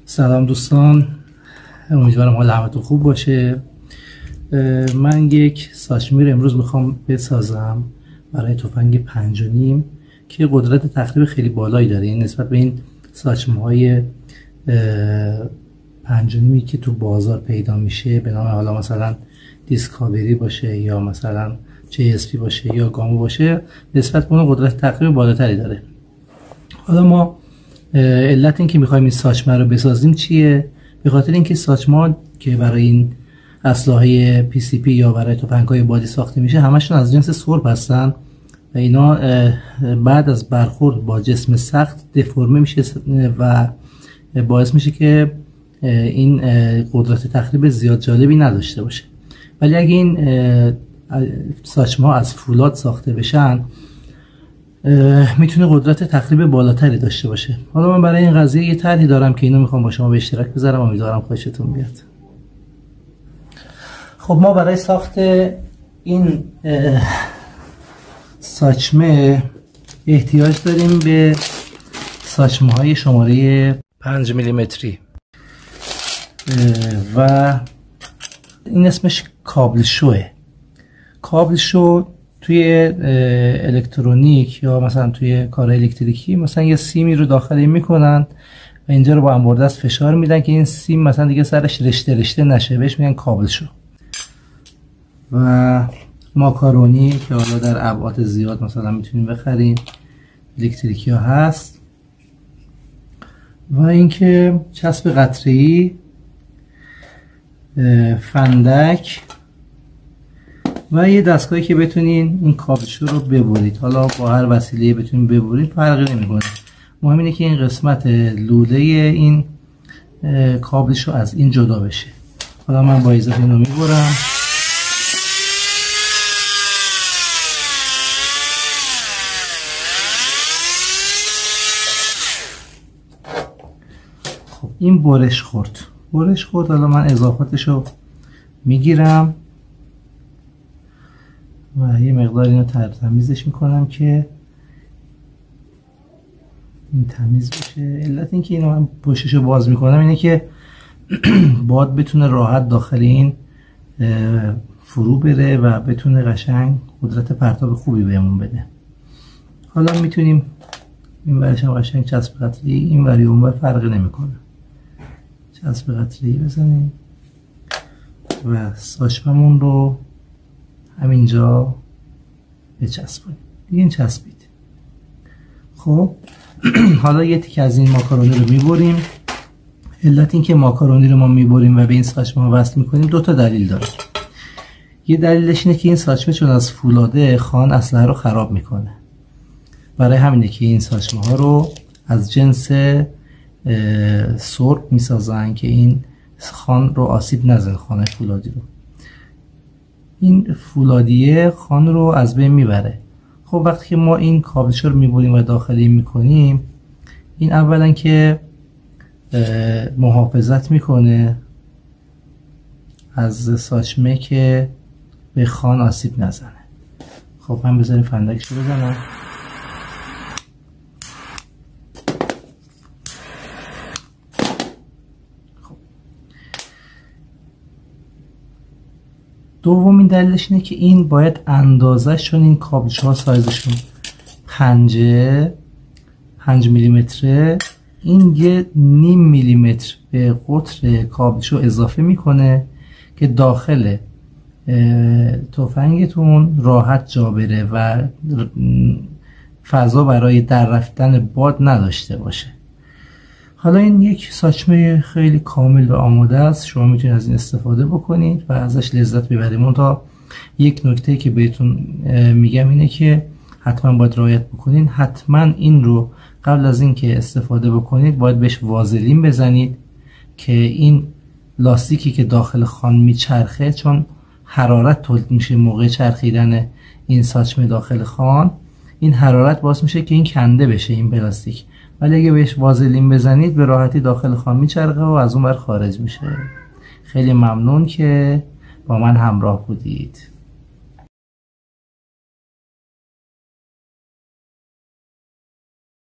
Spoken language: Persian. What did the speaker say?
سلام دوستان، امیدوارم حال همتون خوب باشه. من یک ساچمه رو امروز میخوام بسازم برای تفنگ 5.5 که قدرت تخریب خیلی بالایی داره. این نسبت به این ساچمه های 5.5 که تو بازار پیدا میشه به نام حالا مثلا دیسکاوری باشه یا مثلا JSP باشه یا گامو باشه، نسبت به اون قدرت تخریب بالاتری داره. حالا ما علت این که میخوایم این ساچمه رو بسازیم چیه؟ به خاطر اینکه ساچمه که برای این اسلحه PCP یا برای تفنگ‌های بادی ساخته میشه همشون از جنس سرب هستن و اینا بعد از برخورد با جسم سخت دفرمه میشه و باعث میشه که این قدرت تخریب زیاد جالبی نداشته باشه. ولی اگه این ساچمه از فولاد ساخته بشن میتونه قدرت تخریب بالاتری داشته باشه. حالا من برای این قضیه یه طرحی دارم که اینو میخوام با شما به اشتراک بذارم، امیدوارم خوشتون بیاد. خب ما برای ساخت این ساچمه احتیاج داریم به ساچمه های شماره 5 میلیمتری و این اسمش کابل شوه. کابل شو توی الکترونیک یا مثلا توی کار الکتریکی مثلا یه سیمی رو داخل میکنن و اینجا رو با انبردست فشار میدن که این سیم مثلا دیگه سرش رشته رشته نشه، بهش میگن کابل شو. و ماکارونی که حالا در ابعاد زیاد مثلا میتونیم بخریم، الکتریکی ها هست. و اینکه چسب قطره‌ای، فندک و یه دستگاهی که بتونین این کابلشو رو ببرید. حالا با هر وسیله بتونین ببرید فرقی نمیکنه، مهم اینه که این قسمت لوله این کابلشو از این جدا بشه. حالا من با اضافه اینو میبرم. خب این برش خورد. حالا من اضافاتشو میگیرم و یه مقدار اینو تمیزش میکنم که این تمیز بشه. علت این که اینو من پشتشو باز میکنم اینه که باد بتونه راحت داخل این فرو بره و بتونه قشنگ قدرت پرتاب خوبی بهمون بده. حالا میتونیم این ورش هم قشنگ چسب قطری، این وری اون ور فرقی نمیکنه، چسب قطری بزنیم و ساچممون رو همینجا بچسبونیم. دیگه این چسبید. خب حالا یه تیکه از این ماکارونی رو میبریم. علت این که ماکارونی رو ما میبریم و به این ساچمه وصل میکنیم دو تا دلیل داره. یه دلیلش اینه که این ساچمه چون از فولاده خان اسلحه رو خراب میکنه، برای همینه که این ساچمه ها رو از جنس سرب میسازن که این خان رو آسیب نزنه، خانه فولادی رو. این فولادیه خان رو از بین میبره. خب وقتی که ما این کابلشو رو میبریم و داخلی میکنیم، این اولا که محافظت میکنه از ساچمه که به خان آسیب نزنه. خب من بذاریم فندکشو بزنم. دومین دلیلش اینه که این باید اندازه‌شون، این کابل‌ها سایزشون 5 میلیمتره، این یه نیم میلیمتر به قطر کابلشو اضافه میکنه که داخل تفنگتون راحت جا بره و فضا برای در رفتن باد نداشته باشه. حالا این یک ساچمه خیلی کامل و آماده است، شما میتونید از این استفاده بکنید و ازش لذت ببرید. منتها یک نکته که بهتون میگم اینه که حتما باید رعایت بکنید. حتما این رو قبل از این که استفاده بکنید باید بهش وازلین بزنید که این لاستیکی که داخل خان میچرخه، چون حرارت تولید میشه موقع چرخیدن این ساچمه داخل خان، این حرارت باعث میشه که این کنده بشه این پلاستیک. ولی اگه بهش وازلین بزنید به راحتی داخل خان میچرخه و از اون بر خارج میشه. خیلی ممنون که با من همراه بودید.